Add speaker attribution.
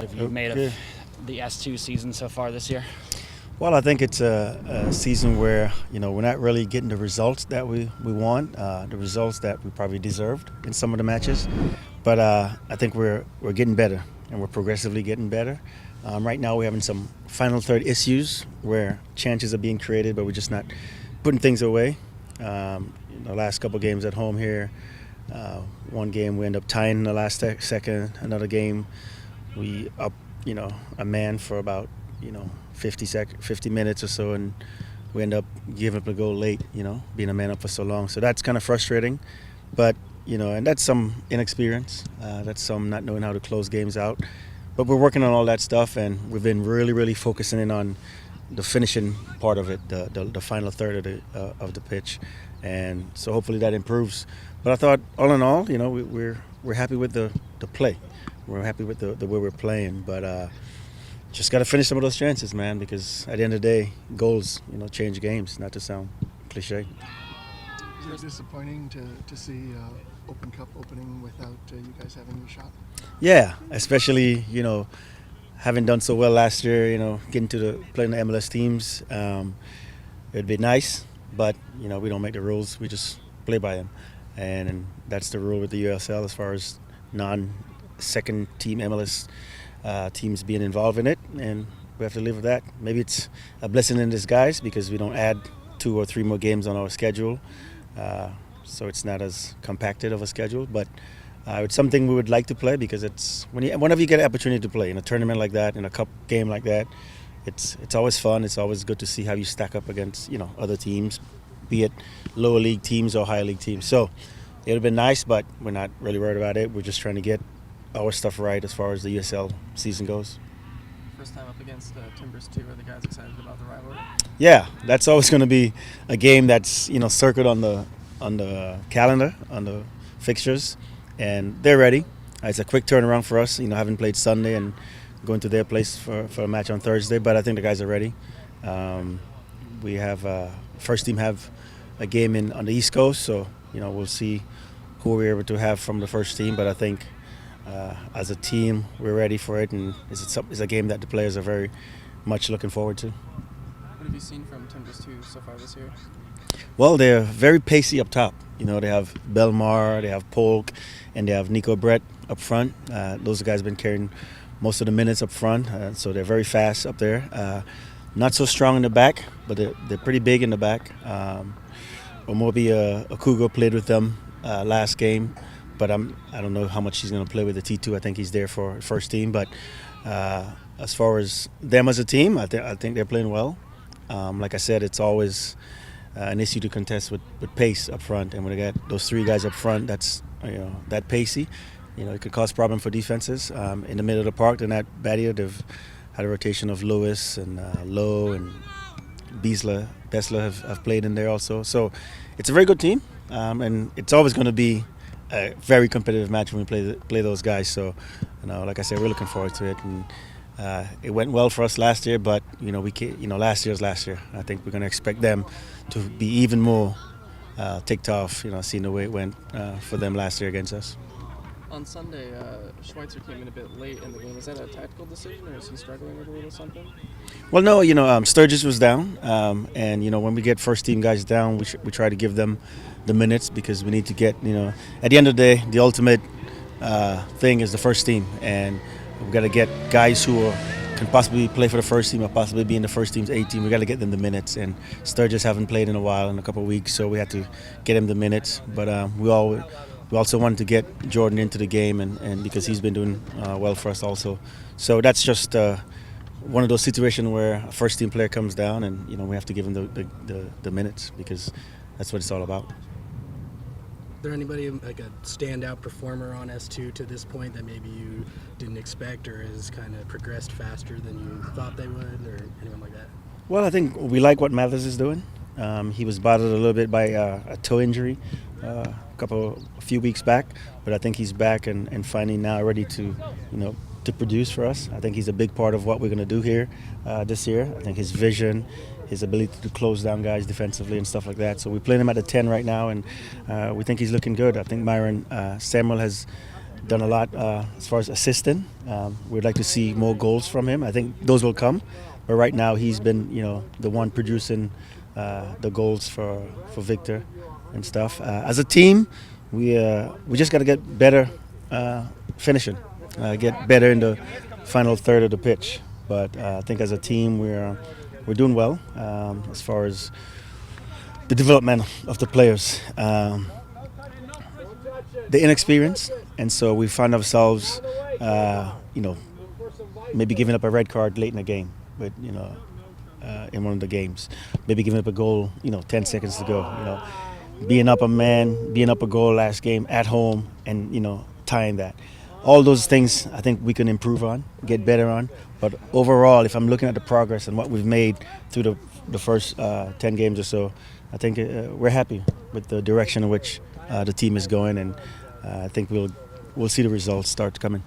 Speaker 1: What have you made of the S2 season so far this year?
Speaker 2: Well, I think it's a season where, we're not really getting the results that we want, the results that we probably deserved in some of the matches. But I think we're getting better, and we're progressively getting better. Right now we're having some final third issues where chances are being created, but we're just not putting things away. The last couple games at home here, one game we end up tying in the last second. Another game we up, a man for about, 50 minutes or so, and we end up giving up a goal late, being a man up for so long. So that's kind of frustrating. But, and that's some inexperience. That's some not knowing how to close games out. But we're working on all that stuff, and we've been really, really focusing in on the finishing part of it, the final third of the pitch. And so hopefully that improves. But I thought, all in all, we're happy with the play. We're happy with the way we're playing. But just got to finish some of those chances, man, because at the end of the day, goals, change games, not to sound cliche.
Speaker 3: Is it disappointing to see Open Cup opening without you guys having your shot?
Speaker 2: Yeah, especially, having done so well last year, getting to playing the MLS teams. It'd be nice, but, we don't make the rules. We just play by them. And that's the rule with the USL as far as non-second team MLS teams being involved in it, and we have to live with that. Maybe it's a blessing in disguise because we don't add 2 or 3 more games on our schedule, so it's not as compacted of a schedule, but it's something we would like to play because it's whenever you get an opportunity to play in a tournament like that, in a cup game like that, it's always fun. It's always good to see how you stack up against other teams, be it lower league teams or higher league teams. So it would have been nice, but we're not really worried about it. We're just trying to get our stuff right as far as the USL season goes.
Speaker 4: First time up against Timbers 2. Are the guys excited about the rivalry?
Speaker 2: Yeah, that's always going to be a game that's circled on the calendar, on the fixtures, and they're ready. It's a quick turnaround for us, having played Sunday and going to their place for a match on Thursday. But I think the guys are ready. We have first team have a game on the East Coast, so we'll see who we're able to have from the first team. But I think as a team, we're ready for it, and it's a game that the players are very much looking forward to.
Speaker 4: What have you seen from Timbers 2 so far this year?
Speaker 2: Well, they're very pacey up top. They have Belmar, they have Polk, and they have Nico Brett up front. Those guys have been carrying most of the minutes up front, so they're very fast up there. Not so strong in the back, but they're pretty big in the back. Omobi Okugo played with them last game, but I don't know how much he's going to play with the T2. I think he's there for first team. But as far as them as a team, I think they're playing well. Like I said, it's always an issue to contest with pace up front, and when they got those 3 guys up front, that's that pacey. It could cause problem for defenses. In the middle of the park, they're not bad either. They've had a rotation of Lewis and Lowe and Bessler have played in there also. So it's a very good team, and it's always going to be a very competitive match when we play those guys. So, like I said, we're looking forward to it. And it went well for us last year, but we can't, last year's last year. I think we're going to expect them to be even more ticked off. Seeing the way it went for them last year against us.
Speaker 4: On Sunday, Schweitzer came in a bit late in the game. Was that a tactical decision, or is he struggling with a little something?
Speaker 2: Well, no, Sturgis was down, and when we get first team guys down, we try to give them the minutes because we need to get, at the end of the day, the ultimate thing is the first team, and we've got to get guys who can possibly play for the first team or possibly be in the first team's A team. We got to get them the minutes, and Sturgis haven't played in a while, in a couple of weeks, so we had to get him the minutes. But we also wanted to get Jordan into the game, and because he's been doing well for us also. So that's just one of those situations where a first team player comes down, and we have to give him the minutes because that's what it's all about.
Speaker 5: Is there anybody like a standout performer on S2 to this point that maybe you didn't expect or has kind of progressed faster than you thought they would, or anyone like that?
Speaker 2: Well, I think we like what Mathers is doing. He was bothered a little bit by a toe injury a few weeks back, but I think he's back and finally now ready to produce for us. I think he's a big part of what we're going to do here this year. I think his vision, his ability to close down guys defensively and stuff like that. So we're playing him at the 10 right now, and we think he's looking good. I think Myron Samuel has done a lot as far as assisting. We'd like to see more goals from him. I think those will come, but right now he's been, the one producing the goals for Victor and stuff. As a team, we just got to get better finishing, get better in the final third of the pitch. But I think as a team, we're doing well as far as the development of the players. The inexperience, and so we find ourselves, maybe giving up a red card late in the game, but in one of the games, maybe giving up a goal, 10 seconds to go, being up a man, being up a goal last game at home, and tying that. All those things I think we can improve on, get better on. But overall, if I'm looking at the progress and what we've made through the first 10 games or so, I think we're happy with the direction in which the team is going, and I think we'll see the results start coming.